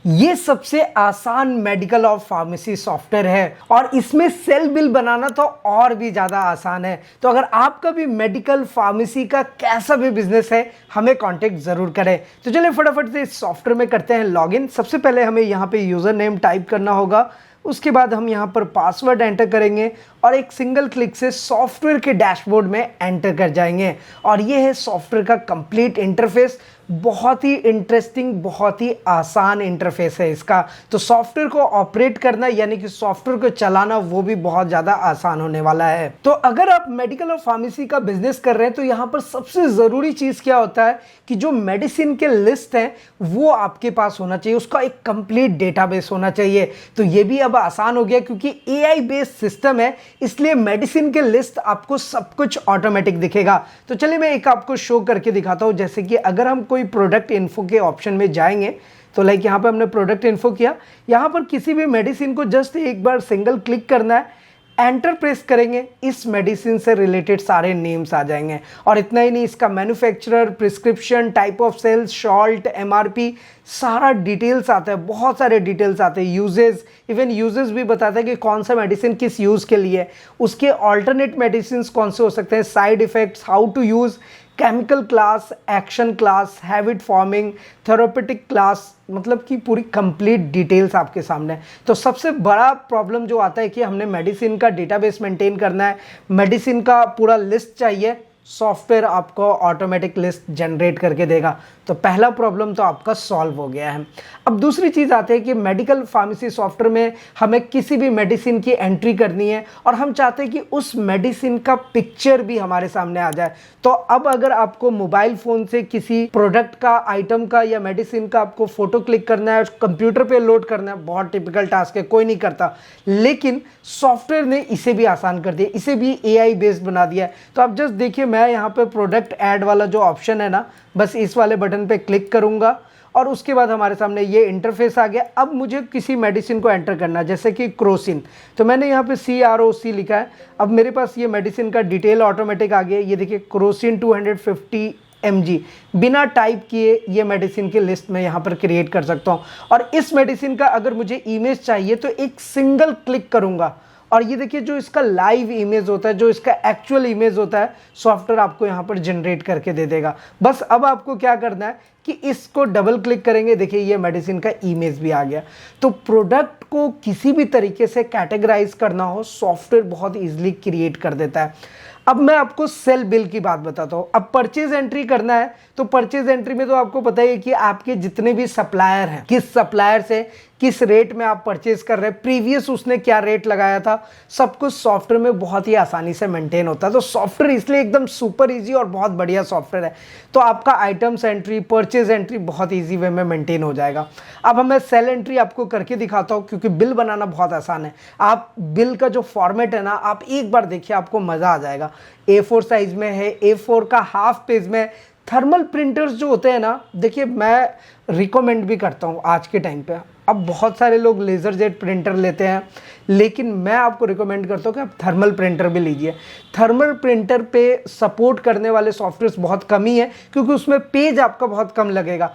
ये सबसे आसान मेडिकल और फार्मेसी सॉफ्टवेयर है और इसमें सेल बिल बनाना तो और भी ज़्यादा आसान है। तो अगर आपका भी मेडिकल फार्मेसी का कैसा भी बिजनेस है, हमें कांटेक्ट ज़रूर करें। तो चलिए फटाफट से इस सॉफ्टवेयर में करते हैं लॉगिन। सबसे पहले हमें यहाँ पे यूज़र नेम टाइप करना होगा, उसके बाद हम यहाँ पर पासवर्ड एंटर करेंगे और एक सिंगल क्लिक से सॉफ्टवेयर के डैशबोर्ड में एंटर कर जाएंगे। और ये है सॉफ्टवेयर का कंप्लीट इंटरफेस। बहुत ही इंटरेस्टिंग, बहुत ही आसान इंटरफेस है इसका। तो सॉफ्टवेयर को ऑपरेट करना यानी कि सॉफ्टवेयर को चलाना वो भी बहुत ज़्यादा आसान होने वाला है। तो अगर आप मेडिकल और फार्मेसी का बिजनेस कर रहे हैं तो यहाँ पर सबसे ज़रूरी चीज़ क्या होता है कि जो मेडिसिन के लिस्ट हैं वो आपके पास होना चाहिए, उसका एक कंप्लीट डेटाबेस होना चाहिए। तो ये भी अब आसान हो गया क्योंकि AI बेस्ड सिस्टम है, इसलिए मेडिसिन के लिस्ट आपको सब कुछ ऑटोमेटिक दिखेगा। तो चलिए मैं एक आपको शो करके दिखाता हूँ। जैसे कि अगर हम कोई प्रोडक्ट इन्फो के ऑप्शन में जाएंगे तो लाइक यहाँ पे हमने प्रोडक्ट इन्फो किया, यहाँ पर किसी भी मेडिसिन को जस्ट एक बार सिंगल क्लिक करना है, एंटर प्रेस करेंगे, इस मेडिसिन से रिलेटेड सारे नेम्स आ जाएंगे। और इतना ही नहीं, इसका manufacturer, prescription, type of sales, salt, MRP, सारा डिटेल्स आता है, बहुत सारे डिटेल्स आते हैं। यूजेस, इवन यूजेस भी बताता है कि कौन सा मेडिसिन किस यूज़ के लिए है, उसके ऑल्टरनेट मेडिसिन कौन से हो सकते हैं, side effects, how to use, chemical class, action class, habit forming, therapeutic class, मतलब कि पूरी कंप्लीट डिटेल्स आपके सामने है। तो सबसे बड़ा प्रॉब्लम जो आता है कि हमने मेडिसिन का डेटाबेस मेंटेन करना है, मेडिसिन का पूरा लिस्ट चाहिए, सॉफ्टवेयर आपको ऑटोमेटिक लिस्ट जनरेट करके देगा। तो पहला प्रॉब्लम तो आपका सॉल्व हो गया है। अब दूसरी चीज़ आती है कि मेडिकल फार्मेसी सॉफ्टवेयर में हमें किसी भी मेडिसिन की एंट्री करनी है और हम चाहते हैं कि उस मेडिसिन का पिक्चर भी हमारे सामने आ जाए। तो अब अगर आपको मोबाइल फ़ोन से किसी प्रोडक्ट का, आइटम का या मेडिसिन का आपको फ़ोटो क्लिक करना है, कंप्यूटर पर लोड करना है, बहुत टिपिकल टास्क है, कोई नहीं करता, लेकिन सॉफ्टवेयर ने इसे भी आसान कर दिया, इसे भी AI बेस्ड बना दिया है। तो आप जस्ट देखिए, मैं यहाँ पे प्रोडक्ट ऐड वाला जो ऑप्शन है ना, बस इस वाले बटन पे क्लिक करूंगा और उसके बाद हमारे सामने ये इंटरफेस आ गया। अब मुझे किसी मेडिसिन को एंटर करना है, जैसे कि क्रोसिन, तो मैंने यहाँ पे CROC लिखा है। अब मेरे पास ये मेडिसिन का डिटेल ऑटोमेटिक आ गया। ये देखिए, क्रोसिन 250 mg, बिना टाइप किए ये मेडिसिन की लिस्ट में यहाँ पर क्रिएट कर सकता हूँ। और इस मेडिसिन का अगर मुझे इमेज चाहिए तो एक सिंगल क्लिक करूँगा और ये देखिए, जो इसका लाइव इमेज होता है, जो इसका एक्चुअल इमेज होता है, सॉफ्टवेयर आपको यहाँ पर जनरेट करके दे देगा। बस अब आपको क्या करना है कि इसको डबल क्लिक करेंगे, देखिए ये मेडिसिन का इमेज भी आ गया। तो प्रोडक्ट को किसी भी तरीके से कैटेगराइज करना हो, सॉफ्टवेयर बहुत ईजिली क्रिएट कर देता है। अब मैं आपको सेल बिल की बात बताता हूँ। अब परचेज एंट्री करना है तो परचेज एंट्री में तो आपको पता ही है कि आपके जितने भी सप्लायर हैं, किस सप्लायर से किस रेट में आप परचेज कर रहे हैं, प्रीवियस उसने क्या रेट लगाया था, सब कुछ सॉफ्टवेयर में बहुत ही आसानी से मेंटेन होता है। तो सॉफ्टवेयर इसलिए एकदम सुपर इजी और बहुत बढ़िया सॉफ्टवेयर है। तो आपका आइटम्स एंट्री, परचेज एंट्री बहुत ईजी वे में मेंटेन हो जाएगा। अब मैं सेल एंट्री आपको करके दिखाता हूँ क्योंकि बिल बनाना बहुत आसान है। आप बिल का जो फॉर्मेट है ना, आप एक बार देखिए, आपको मज़ा आ जाएगा। A4 साइज में है, A4 का हाफ पेज में। थर्मल प्रिंटर्स जो होते हैं ना, देखिए मैं रिकमेंड भी करता हूँ आज के टाइम पे। अब बहुत सारे लोग लेज़र जेट प्रिंटर लेते हैं, लेकिन मैं आपको रिकमेंड करता हूँ कि आप थर्मल प्रिंटर भी लीजिए। थर्मल प्रिंटर पे सपोर्ट करने वाले सॉफ्टवेयर्स बहुत कम ही है क्योंकि उसमें पेज आपका बहुत कम लगेगा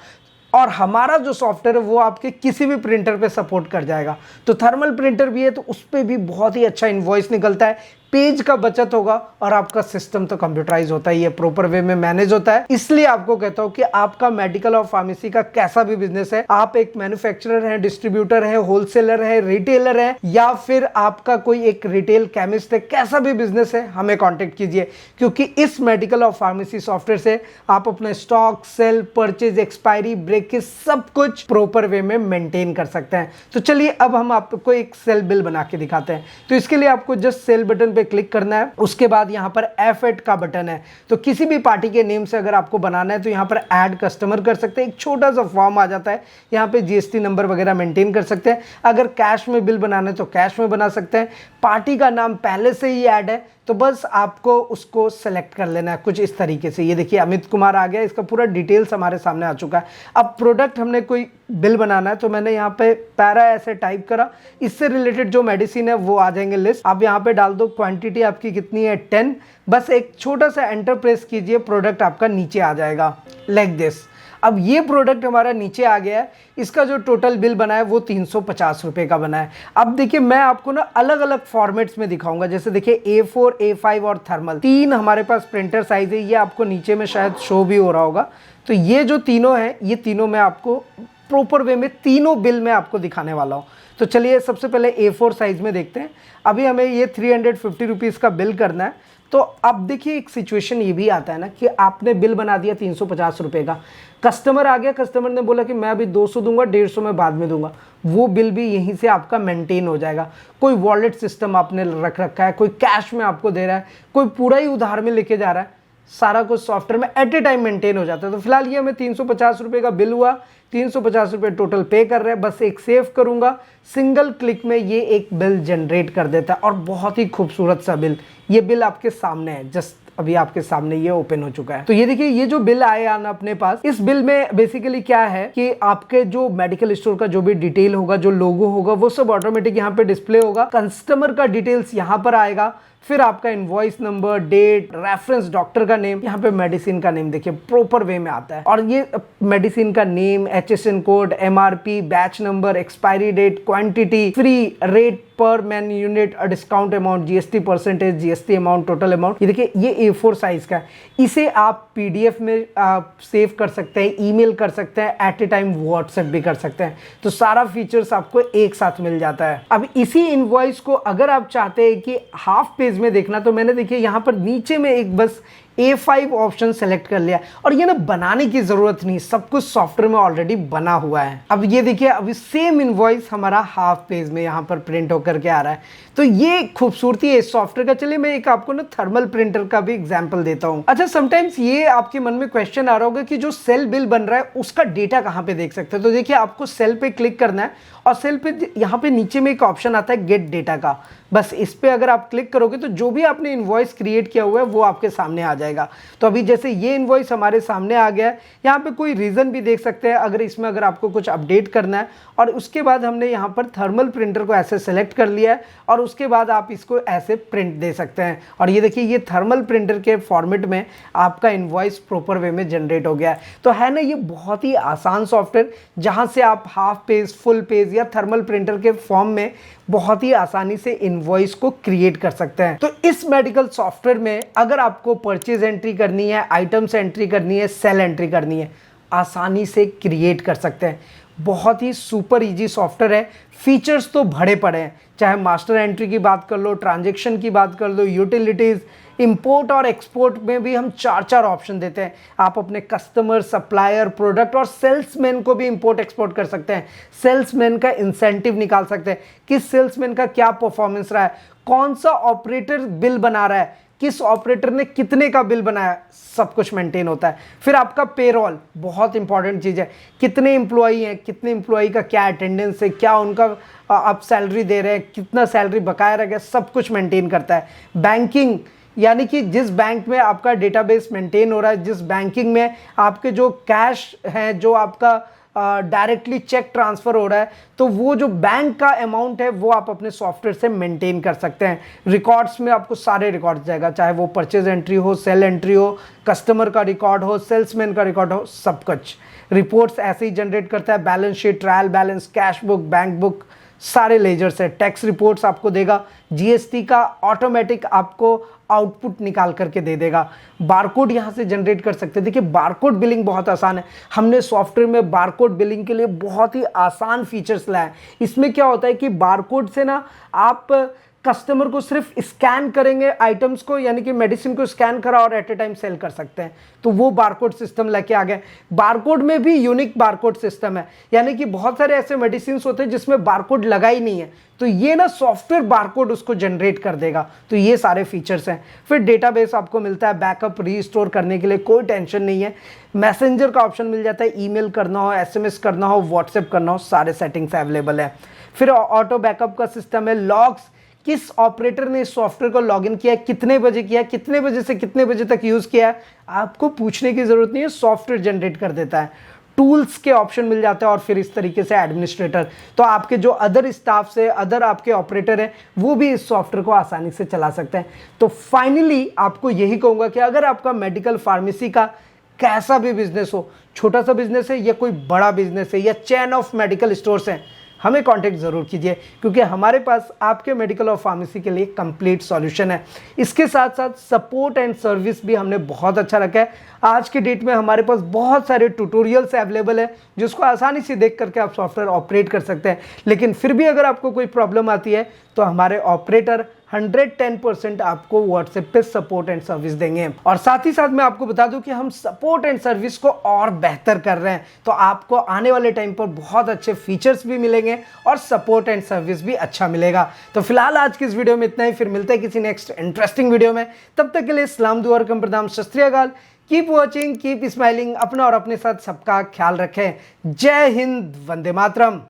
और हमारा जो सॉफ्टवेयर है वो आपके किसी भी प्रिंटर पे सपोर्ट कर जाएगा। तो थर्मल प्रिंटर भी है तो उस पर भी बहुत ही अच्छा इनवॉइस निकलता है, पेज का बचत होगा और आपका सिस्टम तो कंप्यूटराइज होता ही है, प्रॉपर वे में मैनेज होता है। इसलिए आपको कहता हूं कि आपका मेडिकल और फार्मेसी का कैसा भी बिजनेस है, आप एक मैन्युफैक्चरर है, डिस्ट्रीब्यूटर है, होलसेलर है, रिटेलर है, या फिर आपका कोई एक रिटेल केमिस्ट है, कैसा भी बिजनेस है, हमें कॉन्टेक्ट कीजिए क्योंकि इस मेडिकल और फार्मेसी सॉफ्टवेयर से आप अपना stock, sale, purchase, expiry, breakage सब कुछ प्रॉपर वे में मेंटेन कर सकते हैं। तो चलिए अब हम आपको एक सेल बिल बना के दिखाते हैं। तो इसके लिए आपको जस्ट सेल बटन पे क्लिक करना है, उसके बाद यहाँ पर F8 का बटन है। तो किसी भी पार्टी के नेम से अगर आपको बनाना है तो यहाँ पर ऐड कस्टमर कर सकते हैं, एक छोटा सा फॉर्म आ जाता है, यहाँ पे GST नंबर वगैरह मेंटेन कर सकते हैं। अगर कैश में बिल बनाना है तो कैश में बना सकते हैं। पार्टी का नाम पहले से ही ऐड है तो बस आपको उसको सेलेक्ट कर लेना है कुछ इस तरीके से। ये देखिए अमित कुमार आ गया, इसका पूरा डिटेल्स हमारे सामने आ चुका है। अब प्रोडक्ट हमने कोई बिल बनाना है तो मैंने यहाँ पे पैरा ऐसे टाइप करा, इससे रिलेटेड जो मेडिसिन है वो आ जाएंगे लिस्ट। आप यहाँ पे डाल दो क्वांटिटी आपकी कितनी है 10, बस एक छोटा सा एंटर प्रेस कीजिए, प्रोडक्ट आपका नीचे आ जाएगा लाइक दिस। अब ये प्रोडक्ट हमारा नीचे आ गया है, इसका जो टोटल बिल बना है वो 350 रुपये का बना है। अब देखिए मैं आपको ना अलग अलग फॉर्मेट्स में दिखाऊंगा, जैसे देखिए A4, A5 और थर्मल, तीन हमारे पास प्रिंटर साइज है। ये आपको नीचे में शायद शो भी हो रहा होगा। तो ये जो तीनों हैं, ये तीनों मैं आपको प्रॉपर वे में तीनों बिल में आपको दिखाने वाला हूँ। तो चलिए सबसे पहले A4 साइज में देखते हैं। अभी हमें ये 350 रुपीज़ का बिल करना है। तो अब देखिए एक सिचुएशन ये भी आता है ना कि आपने बिल बना दिया 350 रुपये का, कस्टमर आ गया, कस्टमर ने बोला कि मैं अभी 200 दूंगा, 150 मैं बाद में दूंगा, वो बिल भी यहीं से आपका मेंटेन हो जाएगा। कोई वॉलेट सिस्टम आपने रख रखा है, कोई कैश में आपको दे रहा है, कोई पूरा ही उधार में लेके जा रहा है, सारा कुछ सॉफ्टवेयर में एट ए टाइम मेंटेन हो जाता है। तो फिलहाल ये हमें 350 रुपये का बिल हुआ, 350 रुपये टोटल पे कर रहे हैं। बस एक सेव करूंगा, सिंगल क्लिक में ये एक बिल जनरेट कर देता है और बहुत ही खूबसूरत सा बिल। ये बिल आपके सामने है, जस्ट अभी आपके सामने ये ओपन हो चुका है। तो ये देखिए ये जो बिल आया ना अपने पास, इस बिल में बेसिकली क्या है कि आपके जो मेडिकल स्टोर का जो भी डिटेल होगा, जो लोगो होगा, वो सब ऑटोमेटिक यहाँ पे डिस्प्ले होगा। कस्टमर का डिटेल्स यहाँ पर आएगा, फिर आपका invoice number, date, reference, doctor का नेम, यहाँ पे मेडिसिन का नेम देखिए प्रॉपर वे में आता है। और ये मेडिसिन का name, HSN code, MRP, batch number, expiry date, quantity, free rate per man unit, discount amount, GST percentage, GST amount, total amount. ये देखिए ये A4 साइज का है। इसे आप PDF में सेव कर सकते हैं, ईमेल कर सकते हैं, एट ए टाइम व्हाट्सएप भी कर सकते हैं। तो सारा फीचर्स आपको एक साथ मिल जाता है। अब इसी इनवॉइस को अगर आप चाहते हैं कि हाफ पेज में देखना, तो मैंने देखिए यहाँ पर नीचे में एक बस A5 ऑप्शन सेलेक्ट कर लिया। और ये ना बनाने की जरूरत नहीं, सब कुछ सॉफ्टवेयर में ऑलरेडी बना हुआ है। अब ये देखिए अभी सेम इनवॉइस हमारा हाफ पेज में यहाँ पर प्रिंट होकर के आ रहा है। तो ये खूबसूरती है इस सॉफ्टवेयर का। चलिए मैं एक आपको ना थर्मल प्रिंटर का भी एग्जांपल देता हूँ। अच्छा, समटाइम्स ये आपके मन में क्वेश्चन आ रहा होगा कि जो सेल बिल बन रहा है उसका डेटा कहाँ पे देख सकते हैं। तो देखिए आपको सेल पे क्लिक करना है और सेल पे यहाँ पे नीचे में एक ऑप्शन आता है गेट डेटा का। बस इस पे अगर आप क्लिक करोगे तो जो भी आपने इनवॉइस क्रिएट किया हुआ है वो आपके सामने आ जाएगा। तो अभी जैसे ये इनवॉइस हमारे सामने आ गया है, यहाँ पे कोई रीजन भी देख सकते हैं अगर इसमें अगर आपको कुछ अपडेट करना है। और उसके बाद हमने यहाँ पर थर्मल प्रिंटर को ऐसे सेलेक्ट कर लिया है और उसके बाद आप इसको ऐसे प्रिंट दे सकते हैं। और ये देखिए ये थर्मल प्रिंटर के फॉर्मेट में आपका इनवॉइस प्रॉपर वे में जनरेट हो गया है। तो है ना ये बहुत ही आसान सॉफ्टवेयर, जहाँ से आप हाफ पेज, फुल पेज या थर्मल प्रिंटर के फॉर्म में बहुत ही आसानी से इनवॉइस को क्रिएट कर सकते हैं। तो इस मेडिकल सॉफ्टवेयर में अगर आपको परचेज एंट्री करनी है, आइटम्स एंट्री करनी है, सेल एंट्री करनी है, आसानी से क्रिएट कर सकते हैं। बहुत ही सुपर इजी सॉफ्टवेयर है। फीचर्स तो भरे पड़े हैं, चाहे मास्टर एंट्री की बात कर लो, ट्रांजैक्शन की बात कर लो, यूटिलिटीज, इंपोर्ट और एक्सपोर्ट में भी हम 4 ऑप्शन देते हैं। आप अपने कस्टमर, सप्लायर, प्रोडक्ट और सेल्समैन को भी इंपोर्ट एक्सपोर्ट कर सकते हैं। सेल्समैन का इंसेंटिव निकाल सकते हैं, किस सेल्समैन का क्या परफॉर्मेंस रहा है, कौन सा ऑपरेटर बिल बना रहा है, किस ऑपरेटर ने कितने का बिल बनाया, सब कुछ मेंटेन होता है। फिर आपका पेरोल, बहुत इंपॉर्टेंट चीज़ है, कितने एम्प्लॉई हैं, कितने एम्प्लॉई का क्या अटेंडेंस है, क्या उनका आप सैलरी दे रहे हैं, कितना सैलरी बकाया रह गया, सब कुछ मेंटेन करता है। बैंकिंग, यानी कि जिस बैंक में आपका डेटाबेस मेंटेन हो रहा है, जिस बैंकिंग में आपके जो कैश है, जो आपका डायरेक्टली चेक ट्रांसफ़र हो रहा है, तो वो जो बैंक का अमाउंट है वो आप अपने सॉफ्टवेयर से मेंटेन कर सकते हैं। रिकॉर्ड्स में आपको सारे रिकॉर्ड्स जाएगा, चाहे वो परचेज एंट्री हो, सेल एंट्री हो, कस्टमर का रिकॉर्ड हो, सेल्समैन का रिकॉर्ड हो, सब कुछ। रिपोर्ट्स ऐसे ही जनरेट करता है, balance sheet, trial balance, cash book, bank book, सारे लेजर से। टैक्स रिपोर्ट्स आपको देगा, GST का ऑटोमेटिक आपको आउटपुट निकाल करके दे देगा। बारकोड यहाँ से जनरेट कर सकते हैं। देखिए बारकोड बिलिंग बहुत आसान है, हमने सॉफ्टवेयर में बारकोड बिलिंग के लिए बहुत ही आसान फीचर्स लाए हैं। इसमें क्या होता है कि बारकोड से ना आप कस्टमर को सिर्फ स्कैन करेंगे आइटम्स को, यानी कि मेडिसिन को स्कैन करा और एट ए टाइम सेल कर सकते हैं। तो वो बारकोड सिस्टम लेके आ गए। बारकोड में भी यूनिक बारकोड सिस्टम है, यानी कि बहुत सारे ऐसे मेडिसिन होते हैं जिसमें बारकोड लगा ही नहीं है, तो ये ना सॉफ्टवेयर बारकोड उसको जनरेट कर देगा। तो ये सारे फीचर्स हैं। फिर डेटाबेस आपको मिलता है, बैकअप रीस्टोर करने के लिए कोई टेंशन नहीं है। मैसेंजर का ऑप्शन मिल जाता है, ईमेल करना हो, SMS करना हो, व्हाट्सएप करना हो, सारे सेटिंग्स अवेलेबल है। फिर ऑटो बैकअप का सिस्टम है, लॉग्स, किस ऑपरेटर ने इस सॉफ्टवेयर को लॉगिन किया है, कितने बजे किया है, कितने बजे से कितने बजे तक यूज़ किया है, आपको पूछने की ज़रूरत नहीं है, सॉफ्टवेयर जनरेट कर देता है। टूल्स के ऑप्शन मिल जाते हैं और फिर इस तरीके से एडमिनिस्ट्रेटर, तो आपके जो अदर स्टाफ से अदर आपके ऑपरेटर हैं वो भी इस सॉफ्टवेयर को आसानी से चला सकते हैं। तो फाइनली आपको यही कहूँगा कि अगर आपका मेडिकल फार्मेसी का कैसा भी बिजनेस हो, छोटा सा बिजनेस है या कोई बड़ा बिजनेस है या चेन ऑफ मेडिकल स्टोर्स हैं, हमें कांटेक्ट ज़रूर कीजिए, क्योंकि हमारे पास आपके मेडिकल और फार्मेसी के लिए कंप्लीट सॉल्यूशन है। इसके साथ साथ सपोर्ट एंड सर्विस भी हमने बहुत अच्छा रखा है। आज के डेट में हमारे पास बहुत सारे ट्यूटोरियल्स अवेलेबल है जिसको आसानी से देख करके आप सॉफ्टवेयर ऑपरेट कर सकते हैं। लेकिन फिर भी अगर आपको कोई प्रॉब्लम आती है तो हमारे ऑपरेटर 110% आपको व्हाट्सएप पे सपोर्ट एंड सर्विस देंगे। और साथ ही साथ मैं आपको बता दूं कि हम सपोर्ट एंड सर्विस को और बेहतर कर रहे हैं, तो आपको आने वाले टाइम पर बहुत अच्छे फीचर्स भी मिलेंगे और सपोर्ट एंड सर्विस भी अच्छा मिलेगा। तो फिलहाल आज की इस वीडियो में इतना ही, फिर मिलते हैं किसी नेक्स्ट इंटरेस्टिंग वीडियो में। तब तक के लिए सलाम दुआ और प्रणाम, सत श्री अकाल। कीप वॉचिंग, कीप स्माइलिंग, अपना और अपने साथ सबका ख्याल रखें। जय हिंद, वंदे मातरम।